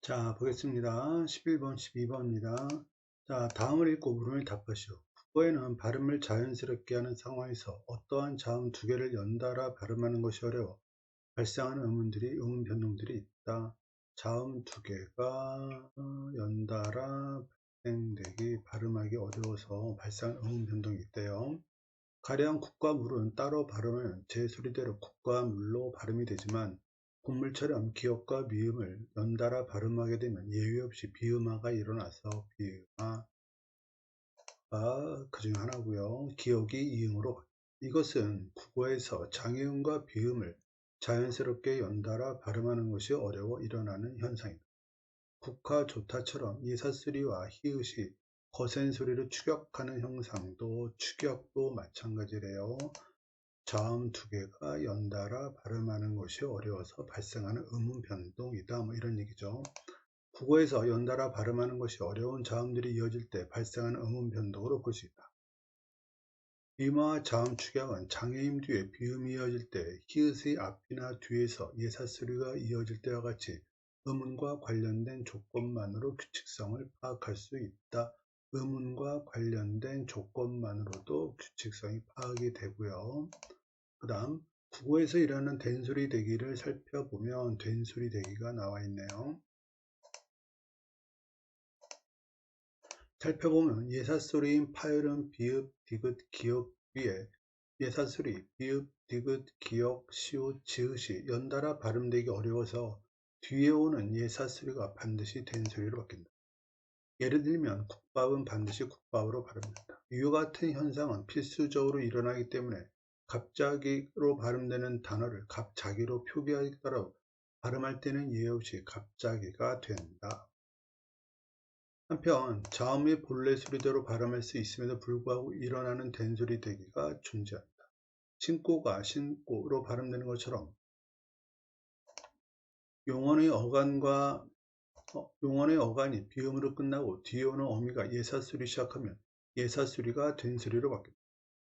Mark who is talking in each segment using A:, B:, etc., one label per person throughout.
A: 자, 보겠습니다. 11번, 12번입니다. 자, 다음을 읽고 물음을 답하시오. 국어에는 발음을 자연스럽게 하는 상황에서 어떠한 자음 두 개를 연달아 발음하는 것이 어려워 발생하는 음운 변동들이 있다. 자음 두 개가 연달아 발생되기, 발음하기 어려워서 발생하는 음운 변동이 있대요. 가령 국과 물은 따로 발음하면 제 소리대로 국과 물로 발음이 되지만 국물처럼 기역과 미음을 연달아 발음하게 되면 예외 없이 비음화가 일어나서 비음화가 그 중에 하나고요. 기역이 이음으로 바뀝니다. 이것은 국어에서 장애음과 비음을 자연스럽게 연달아 발음하는 것이 어려워 일어나는 현상입니다. 국화 좋다처럼 이삿소리와 히읗이 거센 소리를 추격하는 형상도 추격도 마찬가지래요. 자음 두 개가 연달아 발음하는 것이 어려워서 발생하는 음운 변동이다. 이런 얘기죠. 국어에서 연달아 발음하는 것이 어려운 자음들이 이어질 때 발생하는 음운 변동으로 볼 수 있다. 비음화와 자음 축약은 장애임 뒤에 비음이 이어질 때 히읗의 앞이나 뒤에서 예삿소리가 이어질 때와 같이 음운과 관련된 조건만으로 규칙성을 파악할 수 있다. 음운과 관련된 조건만으로도 규칙성이 파악이 되고요. 그 다음 국어에서 일어나는 된소리 대기를 살펴보면 된소리 대기가 나와 있네요. 살펴보면 예삿소리인 파열음, 비읍, 디귿, 기역 위에 예삿소리, 비읍, 디귿, 기역, 시옷, 지읒이 연달아 발음되기 어려워서 뒤에 오는 예삿소리가 반드시 된소리로 바뀐다. 예를 들면 국밥은 반드시 국밥으로 발음된다. 이와 같은 현상은 필수적으로 일어나기 때문에 갑자기로 발음되는 단어를 갑자기로 표기하더라도 발음할 때는 예의 없이 갑자기가 된다. 한편 자음의 본래 소리대로 발음할 수 있음에도 불구하고 일어나는 된소리 대기가 존재한다. 신고가 신고로 발음되는 것처럼 용언의 어간이 비음으로 끝나고 뒤에 오는 어미가 예삿소리 시작하면 예삿소리가 된소리로 바뀐다.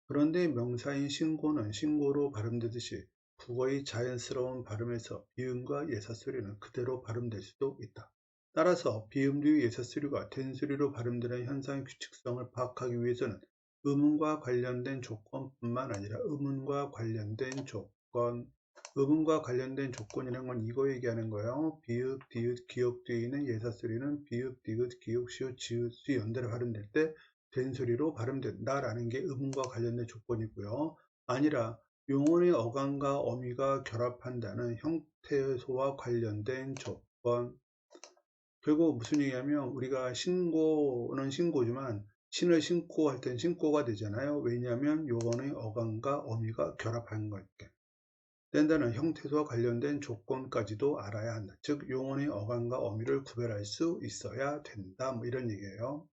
A: 그런데 명사인 신고는 신고로 발음되듯이 국어의 자연스러운 발음에서 비음과 예삿소리는 그대로 발음될 수도 있다. 따라서 비음 뒤 예삿소리가 된소리로 발음되는 현상의 규칙성을 파악하기 위해서는 음운과 관련된 조건뿐만 아니라 음운과 관련된 조건이라는 건 이거 얘기하는 거예요. 비읍, 디귿, 기역 뒤에 있는 예삿소리는 비읍, 디귿, 기역, 시옷, 지읒이 연달아 발음될 때 된소리로 발음된다라는 게 음운과 관련된 조건이고요. 아니라 용언의 어간과 어미가 결합한다는 형태소와 관련된 조건. 결국 무슨 얘기냐면 우리가 신고는 신고지만 신을 신고 할 땐 신고가 되잖아요. 왜냐하면 용언의 어간과 어미가 결합한 거니까. 된다는 형태소와 관련된 조건까지도 알아야 한다. 즉 용언의 어간과 어미를 구별할 수 있어야 된다. 이런 얘기예요.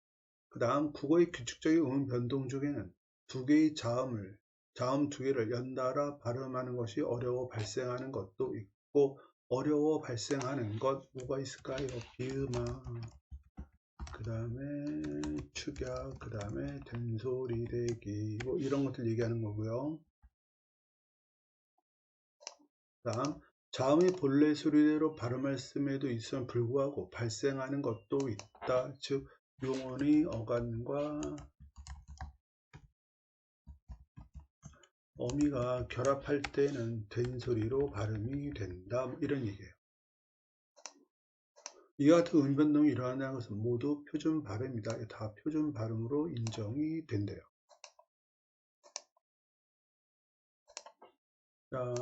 A: 그 다음 국어의 규칙적인 음 변동 중에는 두 개의 자음 두 개를 연달아 발음하는 것이 어려워 발생하는 것도 있고, 어려워 발생하는 것 뭐가 있을까요? 비음화, 그 다음에 축약, 그 다음에 된소리 대기, 뭐 이런 것들 얘기하는 거고요. 그 다음 자음이 본래 소리대로 발음했음에도 있음에 불구하고 발생하는 것도 있다. 즉 용언의 어간과 어미가 결합할 때는 된소리로 발음이 된다. 이런 얘기예요. 이와 같은 음변동이 일어난다는 것은 모두 표준 발음이다. 다 표준 발음으로 인정이 된대요. 자,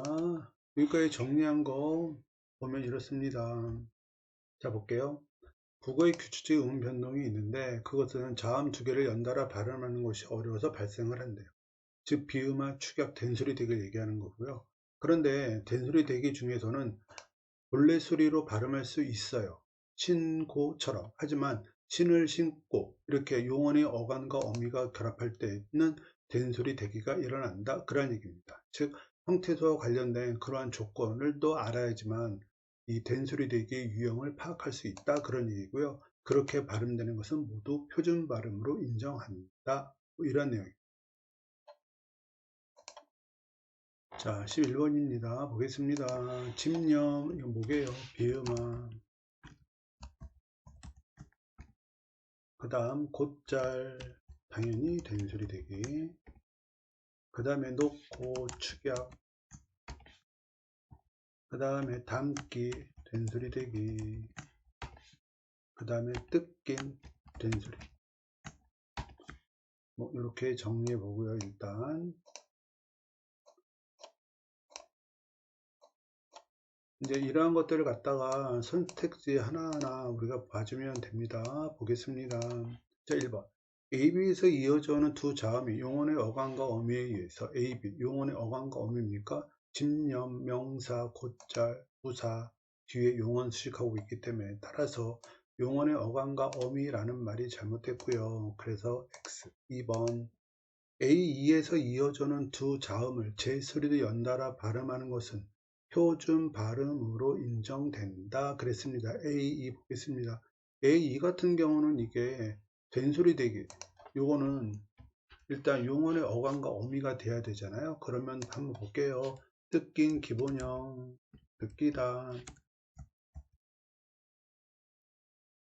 A: 여기까지 정리한 거 보면 이렇습니다. 자, 볼게요. 국어의 규칙적인 음 변동이 있는데 그것은 자음 두 개를 연달아 발음하는 것이 어려워서 발생을 한대요. 즉 비음화, 축약, 된소리 대기를 얘기하는 거고요. 그런데 된소리 대기 중에서는 본래 소리로 발음할 수 있어요. 신고처럼. 하지만 신을 신고 이렇게 용언의 어간과 어미가 결합할 때는 된소리 대기가 일어난다. 그런 얘기입니다. 즉 형태소와 관련된 그러한 조건을 또 알아야지만 이 된소리 대기의 유형을 파악할 수 있다. 그런 얘기고요. 그렇게 발음되는 것은 모두 표준 발음으로 인정한다. 이런 내용입니다. 자, 11번입니다. 보겠습니다. 집념, 이거 뭐게요? 비음화. 그 다음 곧잘 당연히 된소리 되기. 그 다음에 놓고 축약. 그 다음에 담기 된소리 되기. 그 다음에 뜯긴 된소리. 뭐 이렇게 정리해 보고요. 일단 이제 이러한 것들을 갖다가 선택지 하나하나 우리가 봐주면 됩니다. 보겠습니다. 자, 1번. A, B에서 이어져오는 두 자음이 용언의 어감과 어미에 의해서 A, B, 용언의 어감과 어미입니까? 집념, 명사, 곧잘, 부사 뒤에 용언 수식하고 있기 때문에 따라서 용언의 어감과 어미라는 말이 잘못됐고요. 그래서 X. 2번. A2에서 이어져오는 두 자음을 제 소리도 연달아 발음하는 것은 표준 발음으로 인정된다 그랬습니다. A2 보겠습니다. A2 같은 경우는 이게 된소리 되기, 요거는 일단 용언의 어감과 어미가 돼야 되잖아요. 그러면 한번 볼게요. 뜯긴 기본형, 뜯기다.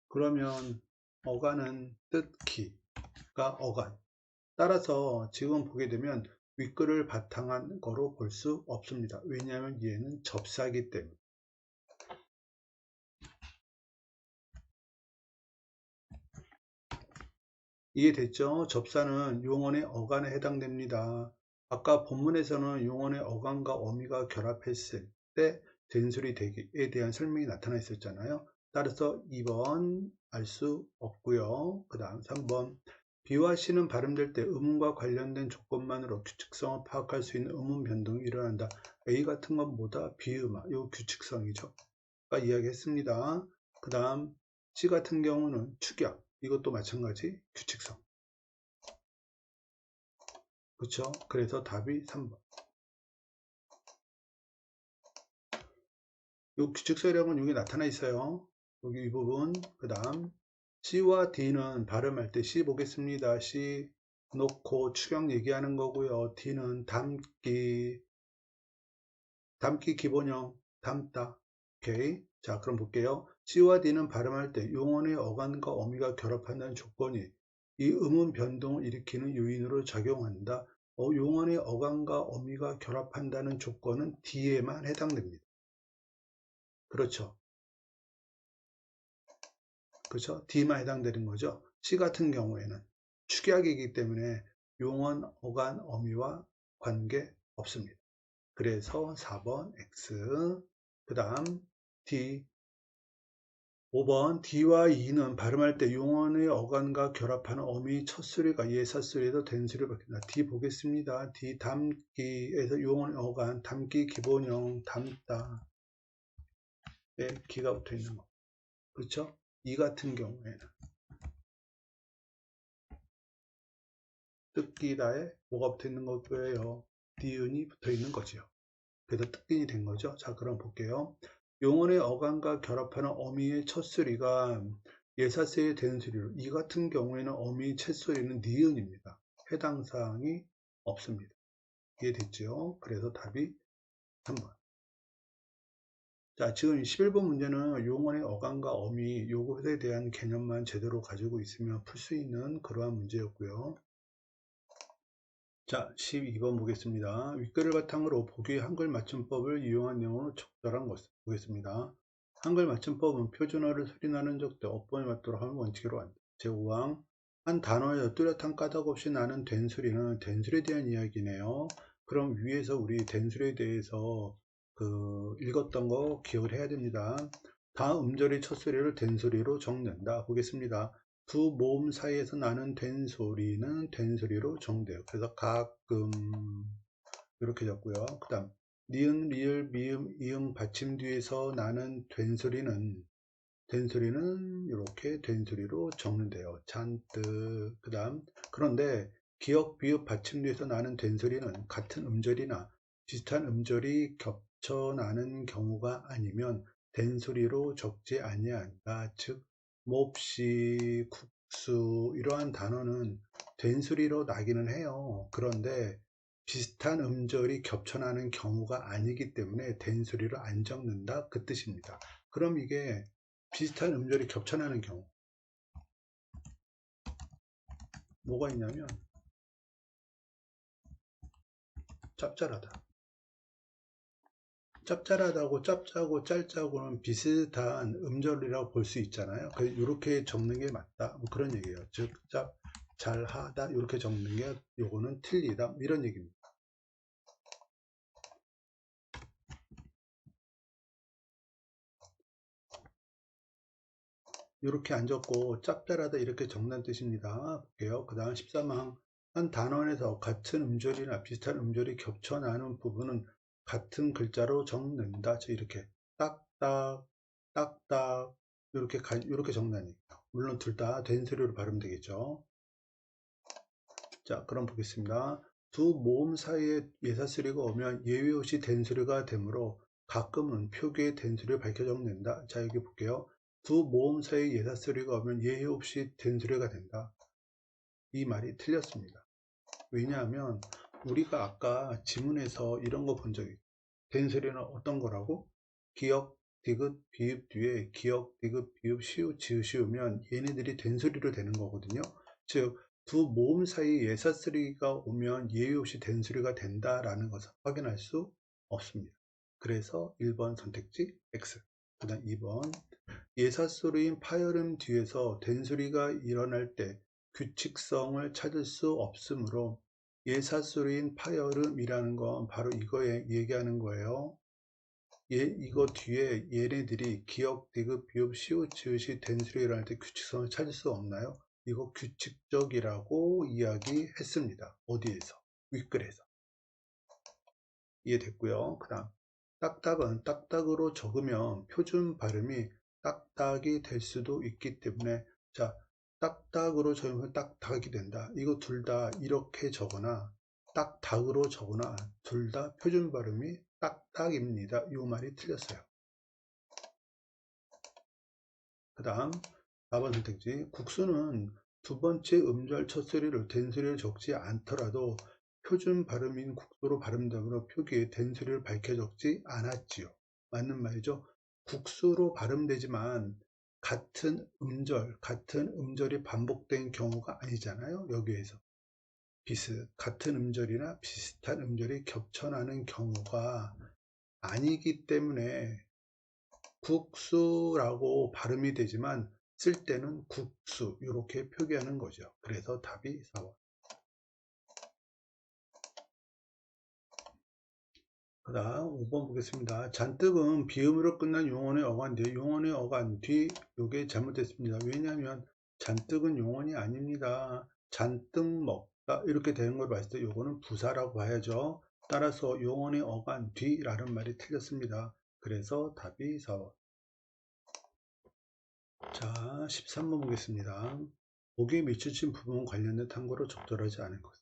A: 그러면 어간은 뜯기가 어간. 따라서 지금 보게 되면 윗글을 바탕한 거로 볼 수 없습니다. 왜냐하면 얘는 접사이기 때문에. 이해됐죠? 접사는 용언의 어간에 해당됩니다. 아까 본문에서는 용언의 어간과 어미가 결합했을 때 된소리 되기에 대한 설명이 나타나 있었잖아요. 따라서 2번 알 수 없고요. 그 다음 3번. B와 C는 발음될 때 음음과 관련된 조건만으로 규칙성을 파악할 수 있는 음음 변동이 일어난다. A 같은 건 뭐다? 비음아. 이 규칙성이죠. 아까 이야기했습니다. 그 다음 C 같은 경우는 축약. 이것도 마찬가지 규칙성. 그렇죠? 그래서 답이 3번. 이 규칙성이라는 여기 나타나 있어요. 여기 이 부분. 그 다음 C와 D는 발음할 때 C 보겠습니다. C 놓고 추격 얘기하는 거고요. D는 담기 기본형 담다. 오케이. 자, 그럼 볼게요. C와 D는 발음할 때 용언의 어간과 어미가 결합한다는 조건이 이 음운 변동을 일으키는 요인으로 작용한다. 용언의 어간과 어미가 결합한다는 조건은 D에만 해당됩니다. 그렇죠. 그렇죠? D만 해당되는 거죠. C 같은 경우에는 축약이기 때문에 용언, 어간, 어미와 관계 없습니다. 그래서 4번 X. 그 다음 D. 5번 D와 E는 발음할 때 용언의 어간과 결합하는 어미 첫소리가 예사소리에서 된소리로 바뀐다. D 보겠습니다. D 담기에서 용언의 어간, 담기 기본형, 담다. 에 기가 붙어 있는 거. 그렇죠? 이 같은 경우에는 뜯기다에 뭐가 붙어 있는 거고요? 디은이 붙어 있는 거죠. 그래서 뜯긴이 된 거죠. 자, 그럼 볼게요. 용언의 어간과 결합하는 어미의 첫소리가 예사세의 된소리로, 이 같은 경우에는 어미의 첫소리는 니은입니다. 해당 사항이 없습니다. 이해됐죠? 그래서 답이 3번. 자, 지금 11번 문제는 용언의 어간과 어미 요것에 대한 개념만 제대로 가지고 있으면 풀 수 있는 그러한 문제였고요. 자, 12번 보겠습니다. 윗글을 바탕으로 보기의 한글 맞춤법을 이용한 내용으로 적절한 것을 보겠습니다. 한글 맞춤법은 표준어를 소리나는 적대 어법에 맞도록 하는 원칙으로 한다. 제5항 한 단어에서 뚜렷한 까닭 없이 나는 된소리는 된소리에 대한 이야기네요. 그럼 위에서 우리 된소리에 대해서 읽었던 거 기억을 해야 됩니다. 다음 음절의 첫 소리를 된소리로 적는다. 보겠습니다. 두 모음 사이에서 나는 된소리는 된소리로 정돼요. 그래서 가끔 이렇게 적고요. 그 다음 니은, 리을, 미음, 이응 받침 뒤에서 나는 된소리는 이렇게 된소리로 적는데요. 잔뜩. 그 다음 그런데 기역, 비읍, 받침 뒤에서 나는 된소리는 같은 음절이나 비슷한 음절이 겹쳐 나는 경우가 아니면 된소리로 적지 아니한다. 즉 몹시, 국수 이러한 단어는 된소리로 나기는 해요. 그런데 비슷한 음절이 겹쳐나는 경우가 아니기 때문에 된소리로 안 적는다 그 뜻입니다. 그럼 이게 비슷한 음절이 겹쳐나는 경우, 뭐가 있냐면 짭짤하다. 짭짤하다고 짭짜고 짤짜고는 비슷한 음절이라고 볼 수 있잖아요. 이렇게 적는 게 맞다. 뭐 그런 얘기예요. 즉, 잘하다 이렇게 적는 게 요거는 틀리다. 이런 얘기입니다. 이렇게 안 적고 짭짤하다 이렇게 적는 뜻입니다. 볼게요. 그 다음 13항. 한 단원에서 같은 음절이나 비슷한 음절이 겹쳐 나는 부분은 같은 글자로 적는다. 이렇게 딱딱 딱딱 이렇게 적는다니까. 물론 둘 다 된 소리로 발음 되겠죠. 자, 그럼 보겠습니다. 두 모음 사이에 예사소리가 오면 예외 없이 된소리가 되므로 가끔은 표기의 된소리를 밝혀 적는다. 자, 여기 볼게요. 두 모음 사이에 예사소리가 오면 예외 없이 된소리가 된다. 이 말이 틀렸습니다. 왜냐하면 우리가 아까 지문에서 이런 거 본 적이 있어요. 된소리는 어떤 거라고? 기역, 디귿, 비읍 뒤에 기역, 디귿, 비읍, 시읒, 지읒이오면 얘네들이 된소리로 되는 거거든요. 즉, 두 모음 사이에 예사소리가 오면 예외 없이 된소리가 된다라는 것을 확인할 수 없습니다. 그래서 1번 선택지 X. 그 다음 2번 예사소리인 파열음 뒤에서 된소리가 일어날 때 규칙성을 찾을 수 없으므로 예사소리인 파열음이라는 건 바로 이거에 얘기하는 거예요. 이거 뒤에 얘네들이 기역, 디귿, 비읍, 시읒, 지읒이 된소리가 일어날 때 규칙성을 찾을 수 없나요? 이거 규칙적이라고 이야기했습니다. 어디에서? 윗글에서. 이해됐고요. 그 다음 딱딱은 딱딱으로 적으면 표준 발음이 딱딱이 될 수도 있기 때문에 자, 딱딱으로 적으면 딱딱이 된다. 이거 둘 다 이렇게 적거나 딱딱으로 적거나 둘 다 표준 발음이 딱딱입니다. 이 말이 틀렸어요. 그 다음 4번 선택지. 국수는 두 번째 음절 첫 소리를 된소리를 적지 않더라도 표준 발음인 국수로 발음되므로 표기에 된소리를 밝혀 적지 않았지요. 맞는 말이죠. 국수로 발음되지만 같은 음절이 반복된 경우가 아니잖아요. 여기에서 같은 음절이나 비슷한 음절이 겹쳐나는 경우가 아니기 때문에 국수라고 발음이 되지만 쓸 때는 국수 이렇게 표기하는 거죠. 그래서 답이 4번. 그 다음 5번 보겠습니다. 잔뜩은 비음으로 끝난 용언의 어간인데 용언의 어간 뒤 요게 잘못됐습니다. 왜냐하면 잔뜩은 용언이 아닙니다. 잔뜩 먹다 이렇게 되는 걸 봤을 때 요거는 부사라고 봐야죠. 따라서 용언의 어간 뒤라는 말이 틀렸습니다. 그래서 답이 4번. 자, 13번 보겠습니다. 보기에 미치친 부분 관련된 탐구로 적절하지 않은 것.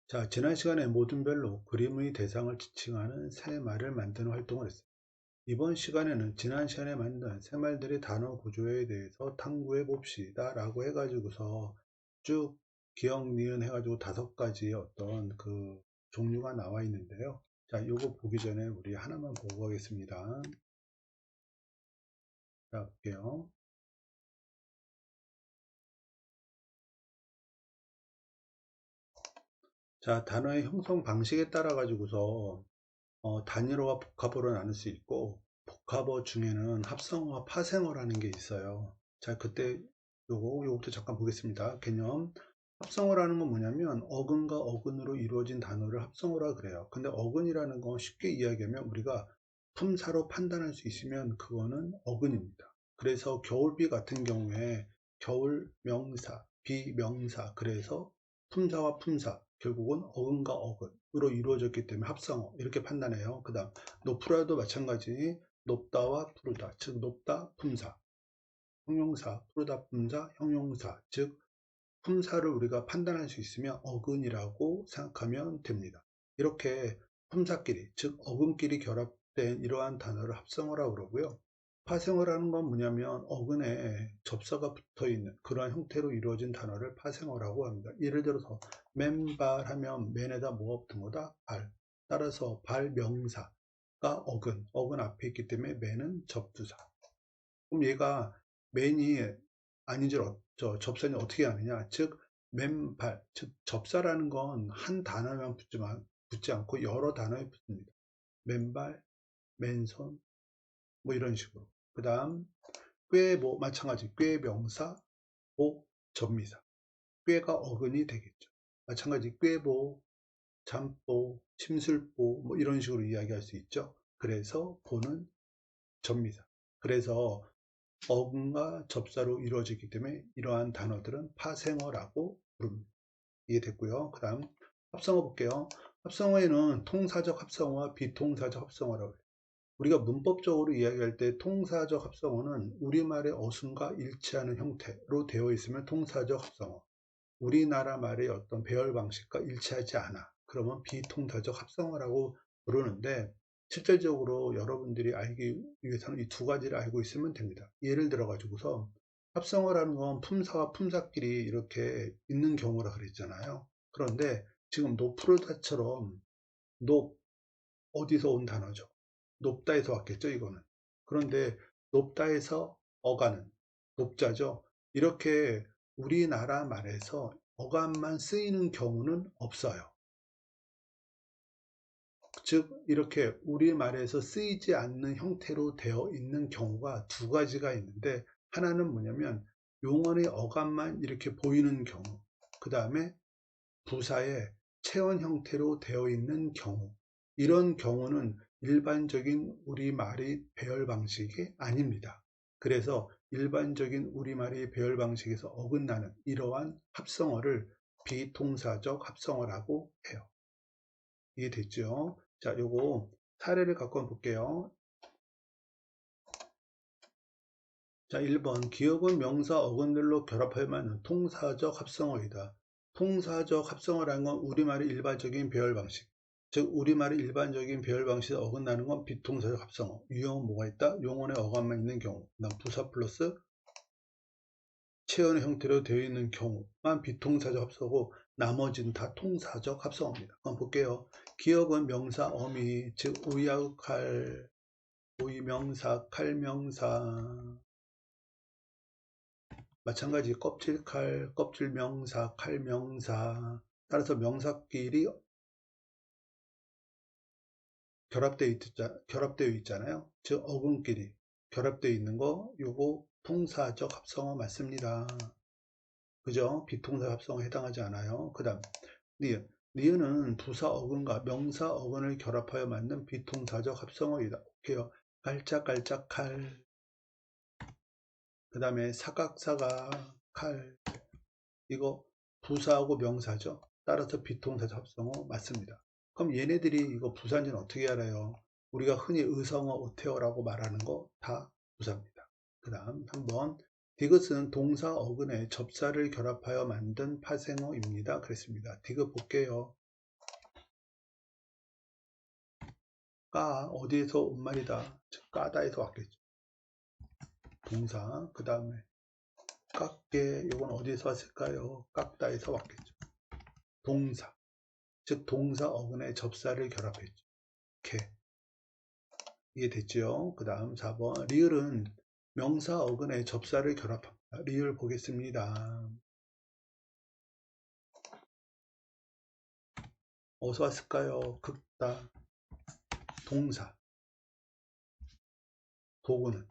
A: 자, 지난 시간에 모든 별로 그림의 대상을 지칭하는 새 말을 만드는 활동을 했습니다. 이번 시간에는 지난 시간에 만든 새 말들의 단어 구조에 대해서 탐구해 봅시다 라고 해가지고서 쭉 기억, 니은 해가지고 5가지의 어떤 그 종류가 나와 있는데요. 자, 요거 보기 전에 우리 하나만 보고 가겠습니다. 자, 볼게요. 자, 단어의 형성 방식에 따라 가지고서 단일어와 복합어로 나눌 수 있고 복합어 중에는 합성어와 파생어라는 게 있어요. 자, 그때 요것도 잠깐 보겠습니다. 개념. 합성어라는 건 뭐냐면 어근과 어근으로 이루어진 단어를 합성어라 그래요. 근데 어근이라는 건 쉽게 이야기하면 우리가 품사로 판단할 수 있으면 그거는 어근입니다. 그래서 겨울비 같은 경우에 겨울 명사, 비명사, 그래서 품사와 품사, 결국은 어근과 어근으로 이루어졌기 때문에 합성어 이렇게 판단해요. 그 다음 높으라도 마찬가지 높다와 푸르다, 즉 높다 품사, 형용사, 푸르다 품사, 형용사, 즉 품사를 우리가 판단할 수 있으면 어근이라고 생각하면 됩니다. 이렇게 품사끼리, 즉 어근끼리 결합된 이러한 단어를 합성어라고 그러고요. 파생어라는 건 뭐냐면 어근에 접사가 붙어 있는 그러한 형태로 이루어진 단어를 파생어라고 합니다. 예를 들어서 맨발 하면 맨에다 뭐가 붙은 거다? 발. 따라서 발명사가 어근 앞에 있기 때문에 맨은 접두사. 그럼 얘가 맨이 아닌지 접선이 어떻게 하느냐? 즉 맨발, 즉 접사라는 건 한 단어만 붙지 않고 여러 단어에 붙습니다. 맨발, 맨손, 뭐 이런 식으로. 그 다음 꾀뭐 마찬가지 꾀 명사, 보 접미사. 꾀가 어근이 되겠죠. 마찬가지 꾀보, 잠보, 침술보 뭐 이런 식으로 이야기할 수 있죠. 그래서 보는 접미사. 그래서 어근과 접사로 이루어지기 때문에 이러한 단어들은 파생어라고 부릅니다. 이해됐고요. 그 다음 합성어 볼게요. 합성어에는 통사적 합성어와 비통사적 합성어라고 해요. 우리가 문법적으로 이야기할 때 통사적 합성어는 우리말의 어순과 일치하는 형태로 되어 있으면 통사적 합성어. 우리나라 말의 어떤 배열 방식과 일치하지 않아. 그러면 비통사적 합성어라고 부르는데 실질적으로 여러분들이 알기 위해서는 이 두 가지를 알고 있으면 됩니다. 예를 들어 가지고서 합성어라는 건 품사와 품사끼리 이렇게 있는 경우라 그랬잖아요. 그런데 지금 노프르다처럼 높 어디서 온 단어죠? 높다에서 왔겠죠, 이거는. 그런데 높다에서 어가는 높자죠. 이렇게 우리나라 말에서 어감만 쓰이는 경우는 없어요. 즉 이렇게 우리말에서 쓰이지 않는 형태로 되어 있는 경우가 두 가지가 있는데, 하나는 뭐냐면 용언의 어감만 이렇게 보이는 경우, 그 다음에 부사의 체언 형태로 되어 있는 경우, 이런 경우는 일반적인 우리말의 배열 방식이 아닙니다. 그래서 일반적인 우리말의 배열 방식에서 어긋나는 이러한 합성어를 비통사적 합성어라고 해요. 이해됐죠? 자, 요거 사례를 갖고 볼게요. 자, 1번 기억은 명사 어근들로 결합하여만 하는 통사적 합성어이다. 통사적 합성어라는 건 우리말의 일반적인 배열 방식, 즉 우리말의 일반적인 배열 방식에 어긋나는 건 비통사적 합성어. 유형은 뭐가 있다? 용언의 어감만 있는 경우, 그다음 부사 플러스 체언의 형태로 되어 있는 경우만 비통사적 합성어고 나머지는 다 통사적 합성어입니다. 한번 볼게요. 기억은 명사 어미, 즉 오이하고 칼, 오이명사, 칼명사, 마찬가지 껍질칼, 껍질명사, 칼명사. 따라서 명사끼리 결합되어 있잖아요. 즉 어근끼리 결합되어 있는 거, 요거 통사적 합성어 맞습니다. 그죠? 비통사 합성어 해당하지 않아요. 그 다음 니은. 니은은 부사 어근과 명사 어근을 결합하여 만든 비통사적 합성어이다. 오케이요. 깔짝깔짝 칼. 그 다음에 사각사각 칼. 이거 부사하고 명사죠. 따라서 비통사적 합성어 맞습니다. 그럼 얘네들이 이거 부사인지는 어떻게 알아요? 우리가 흔히 의성어 오태어라고 말하는 거 다 부사입니다. 그 다음 3번 디귿은 동사 어근에 접사를 결합하여 만든 파생어입니다. 그랬습니다. 디귿 볼게요. 까 어디에서 온 말이다. 즉 까다에서 왔겠죠. 동사. 그 다음에 깎게, 이건 어디에서 왔을까요? 깎다에서 왔겠죠. 동사, 즉 동사 어근에 접사를 결합했죠. 이렇게 이해됐죠? 그 다음 4번 리을은 명사 어근에 접사를 결합합니다. 리을 보겠습니다. 어디서 왔을까요? 긁다. 동사. 도구는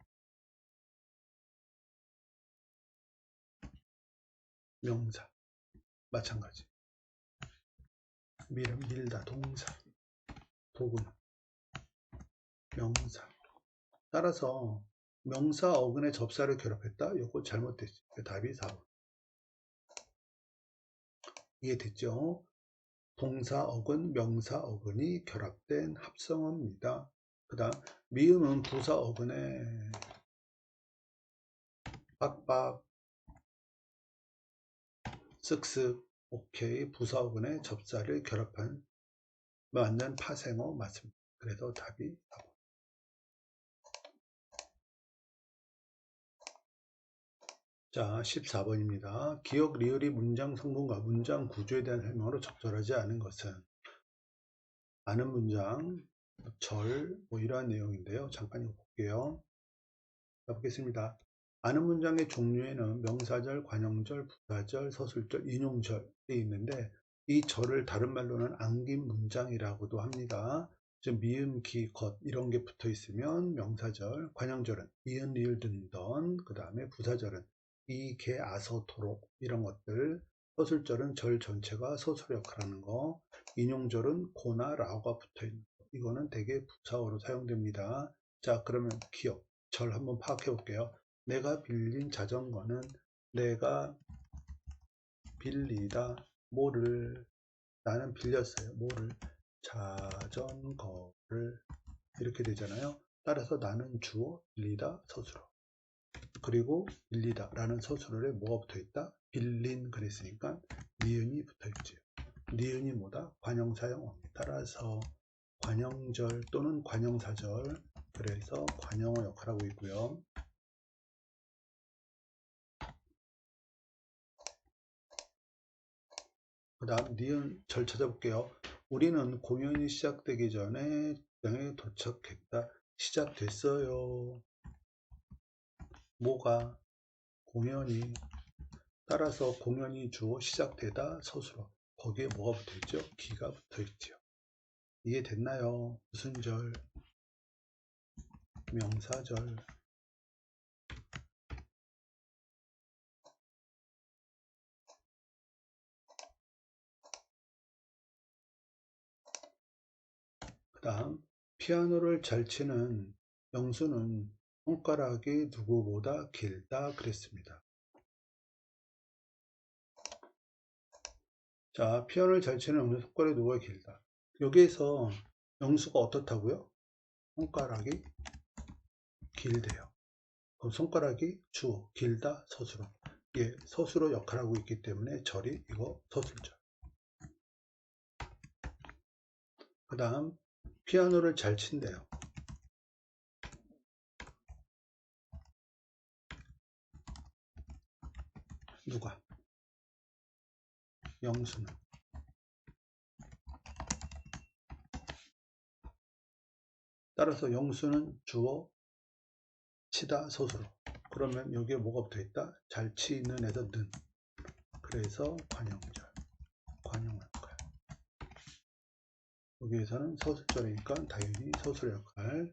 A: 명사. 마찬가지. 밀다. 동사. 도구는 명사. 따라서 명사 어근에 접사를 결합했다. 이거 잘못됐죠. 답이 4번. 이해됐죠? 동사 어근, 명사 어근이 결합된 합성어입니다. 그 다음 미음은 부사 어근에 빡빡, 쓱쓱, 오케이, 부사 어근에 접사를 결합한 맞는 파생어 맞습니다. 그래서 답이 4번. 자, 14번입니다. 기억 리을이 문장 성분과 문장 구조에 대한 설명으로 적절하지 않은 것은 아는 문장, 절, 뭐 이러한 내용인데요. 잠깐 읽어볼게요. 자, 보겠습니다. 아는 문장의 종류에는 명사절, 관형절, 부사절, 서술절, 인용절이 있는데 이 절을 다른 말로는 안긴 문장이라고도 합니다. 즉 미음, 기, 것 이런 게 붙어 있으면 명사절, 관형절은 이은, 리을, 든던, 그 다음에 부사절은 이, 개, 아서, 도로 이런 것들, 서술절은 절 전체가 서술의 역할을 하는 거, 인용절은 고나 라가 붙어 있는 거. 이거는 대개 부사어로 사용됩니다. 자, 그러면 기억, 절 한번 파악해 볼게요. 내가 빌린 자전거는 내가 빌리다 뭐를 나는 빌렸어요. 뭐를 자전거를 이렇게 되잖아요. 따라서 나는 주어 빌리다 서술어 그리고 빌리다 라는 서술어에 뭐가 붙어 있다? 빌린 그랬으니까 니은이 붙어 있죠. 니은이 뭐다? 관형사형어. 따라서 관형절 또는 관형사절 그래서 관형어 역할하고 있고요. 그 다음 니은 절 찾아볼게요. 우리는 공연이 시작되기 전에 장에 도착했다. 시작됐어요. 뭐가? 공연이. 따라서 공연이 주어 시작되다 서술어. 거기에 뭐가 붙어있죠? 기가 붙어있죠. 이해됐나요? 무슨 절? 명사절. 그 다음 피아노를 잘 치는 영수는 손가락이 누구보다 길다 그랬습니다. 자, 피아노를 잘 치는 영수 손가락이 누구보다 길다. 여기에서 영수가 어떻다고요? 손가락이 길대요. 그럼 손가락이 주어, 길다, 서술어. 예, 서술어 역할하고 있기 때문에 절이 이거 서술절. 그 다음 피아노를 잘 친대요. 누가? 영수는. 따라서 영수는 주어, 치다, 서술어. 그러면 여기에 뭐가 붙어 있다? 잘 치는 에서 는. 그래서 관형절. 관형 역할. 여기에서는 서술절이니까 당연히 서술 역할.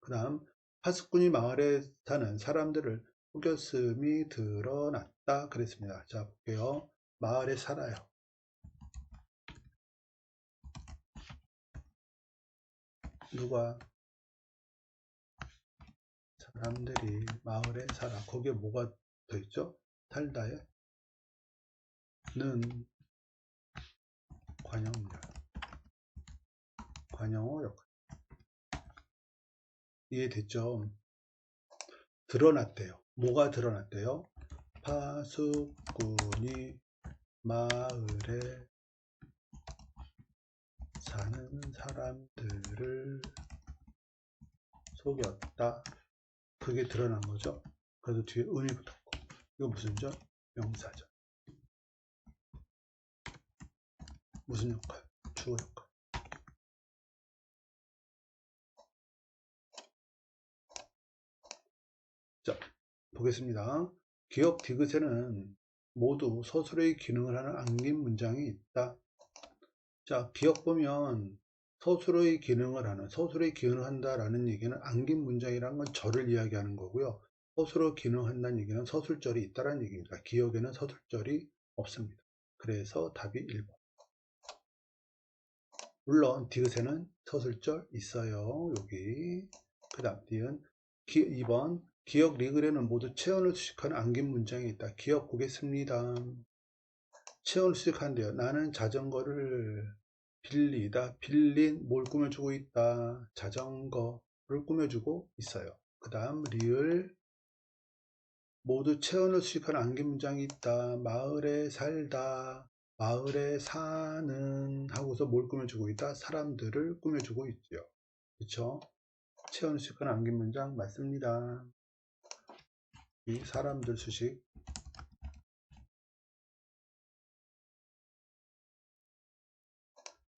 A: 그 다음 파수꾼이 마을에 사는 사람들을 속였음이 드러났다 그랬습니다. 자 볼게요. 마을에 살아요. 누가? 사람들이 마을에 살아. 거기에 뭐가 더 있죠? 살다에 는 관형절, 관형어 역할. 이해됐죠? 드러났대요. 뭐가 드러났대요? 파수꾼이 마을에 사는 사람들을 속였다. 그게 드러난 거죠. 그래서 뒤에 음이 붙었고. 이거 무슨 절? 명사절. 무슨 역할? 주어 역할. 자, 보겠습니다. 기억 디귿에는 모두 서술의 기능을 하는 안긴 문장이 있다. 자, 기억 보면 서술의 기능을 한다라는 얘기는 안긴 문장이라는 건 절을 이야기하는 거고요. 서술의 기능한다는 얘기는 서술절이 있다라는 얘기입니다. 기억에는 서술절이 없습니다. 그래서 답이 1번. 물론 디귿에는 서술절 있어요. 여기. 그 다음 니은 2번 기억 리글에는 모두 체온을 수식하는 안긴 문장이 있다. 기억 보겠습니다. 체온을 수식하는데요. 나는 자전거를 빌리다. 빌린 뭘 꾸며주고 있다. 자전거를 꾸며주고 있어요. 그 다음 리을 모두 체온을 수식하는 안긴 문장이 있다. 마을에 살다. 마을에 사는 하고서 뭘 꾸며주고 있다. 사람들을 꾸며주고 있죠. 그쵸? 체온을 수식하는 안긴 문장 맞습니다. 이 사람들 수식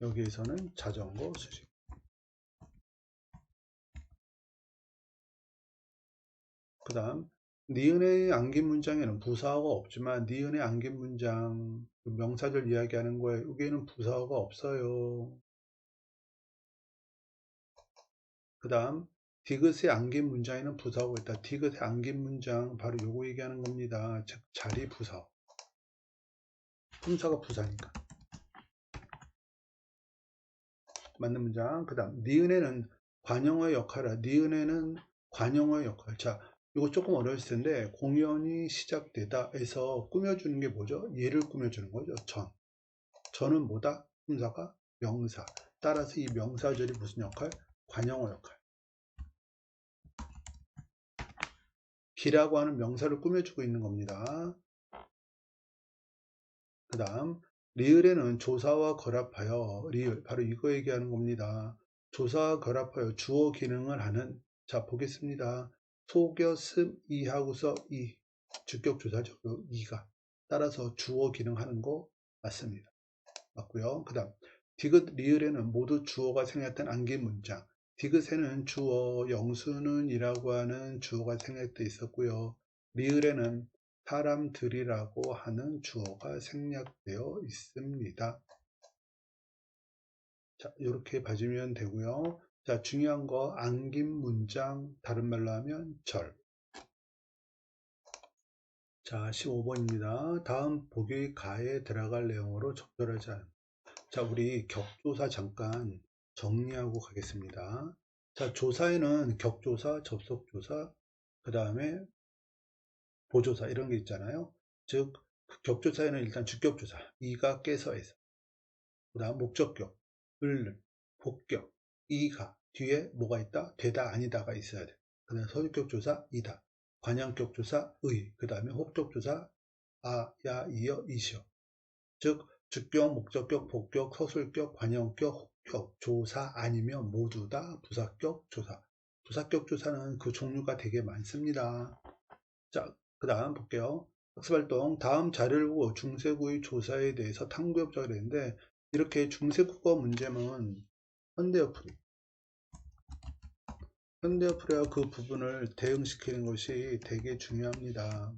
A: 여기에서는 자전거 수식 그 다음 니은의 안긴 문장에는 부사어가 없지만 니은의 안긴 문장 명사절 이야기하는 거에 여기에는 부사어가 없어요. 그 다음 디귿의 안긴 문장에는 부사어가 있다. 디귿의 안긴 문장 바로 요거 얘기하는 겁니다. 즉 자리 부사어. 품사가 부사니까 맞는 문장. 그 다음 니은에는 관용어의 역할을 니은에는 관용어의 역할. 자, 이거 조금 어려웠을 텐데 공연이 시작되다 해서 꾸며주는 게 뭐죠? 얘를 꾸며주는 거죠. 전은 뭐다? 품사가 명사. 따라서 이 명사절이 무슨 역할? 관용어 역할. 기라고 하는 명사를 꾸며주고 있는 겁니다. 그 다음 리을에는 조사와 결합하여 리을 바로 이거 얘기하는 겁니다. 조사와 결합하여 주어 기능을 하는 자 보겠습니다. 속여슴 이하고서 이 주격조사죠. 이가 따라서 주어 기능하는 거 맞습니다. 맞고요. 그 다음 디귿 리을에는 모두 주어가 생략된 안긴 문장. 디귿에는 주어 영수는 이라고 하는 주어가 생략되어 있었고요. 리을에는 사람들이라고 하는 주어가 생략되어 있습니다. 자, 이렇게 봐주면 되고요. 자, 중요한 거 안긴 문장 다른 말로 하면 절. 자, 15번입니다. 다음 보기 가에 들어갈 내용으로 적절하지 않은. 자, 우리 격조사 잠깐 정리하고 가겠습니다. 자, 조사에는 격조사, 접속조사, 그 다음에 보조사 이런 게 있잖아요. 즉, 격조사에는 일단 주격조사, 이가 깨서에서, 그 다음 목적격, 을는, 복격, 이가, 뒤에 뭐가 있다? 되다, 아니다가 있어야 돼. 그 다음에 서술격조사, 이다. 관형격조사, 의. 그 다음에 혹격조사, 아, 야, 이여, 이시여. 즉 주격, 목적격, 복격, 서술격, 관형격, 혹격, 조사 아니면 모두 다 부사격 조사. 부사격 조사는 그 종류가 되게 많습니다. 자, 그 다음 볼게요. 학습활동 다음 자료를 보고 중세구의 조사에 대해서 탐구해보자 그랬는데 이렇게 중세국어 문제는 현대어풀이 현대어풀이와 그 부분을 대응시키는 것이 되게 중요합니다.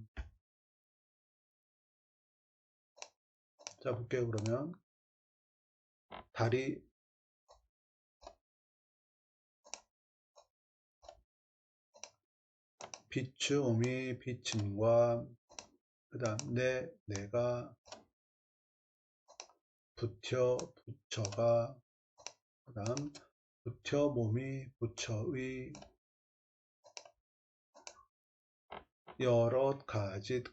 A: 자 볼게요. 그러면 다리 비추음이 비침과 그 다음 내가 부처가 그 다음 부처 몸이 부처의 여러 가지의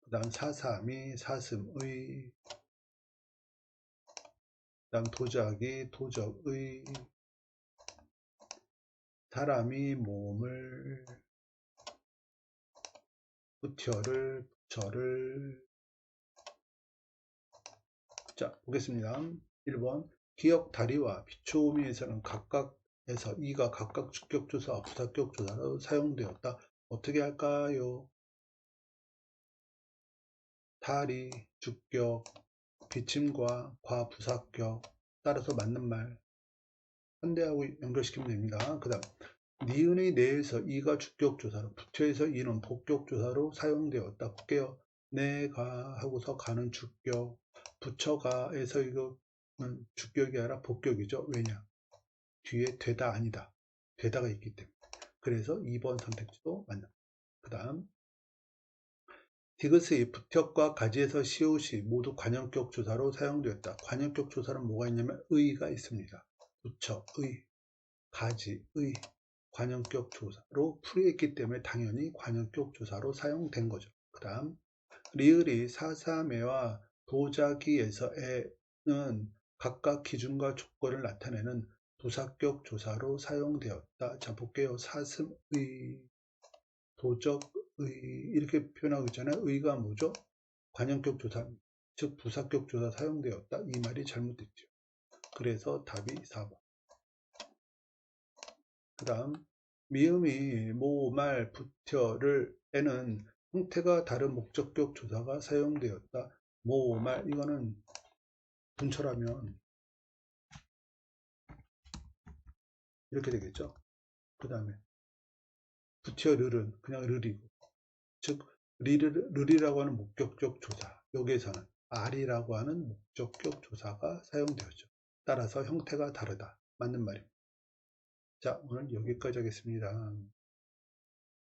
A: 그 다음 사삼이 사슴의 그 다음 도자기 도적의 사람이 몸을 부처를 자 보겠습니다. 1번 기역 다리와 비초음이에서는 각각에서 이가 각각 주격조사 부사격조사로 사용되었다. 어떻게 할까요? 다리 주격 비침과 과부사격 따라서 맞는 말 현대하고 연결시키면 됩니다. 그 다음 니은의 내에서 이가 주격조사로 부처에서 이는 복격조사로 사용되었다. 볼게요. 내가 하고서 가는 주격 부처가에서 이거는 주격이 아니라 복격이죠. 왜냐? 뒤에 되다 아니다. 되다가 있기 때문에. 그래서 2번 선택지도 맞는. 그 다음 디귿의 부격과 가지에서 시옷이 모두 관형격 조사로 사용되었다. 관형격 조사는 뭐가 있냐면 의가 있습니다. 부처, 의, 가지, 의, 관형격 조사로 풀이했기 때문에 당연히 관형격 조사로 사용된 거죠. 그 다음 리을이 사사매와 도자기에서에는 각각 기준과 조건을 나타내는 부사격 조사로 사용되었다. 자 볼게요. 사슴의, 도적의 이렇게 표현하고 있잖아요. 의가 뭐죠? 관형격 조사, 즉 부사격 조사 사용되었다. 이 말이 잘못됐죠. 그래서 답이 4번. 그 다음 미음이 모, 말, 부처를 에는 형태가 다른 목적격 조사가 사용되었다. 모, 말 이거는 분철하면 이렇게 되겠죠. 그 다음에 부처 르는 그냥 르이고, 즉 르이라고 하는 목적격 조사, 여기에서는 알이라고 하는 목적격 조사가 사용되었죠. 따라서 형태가 다르다. 맞는 말입니다. 자, 오늘 여기까지 하겠습니다.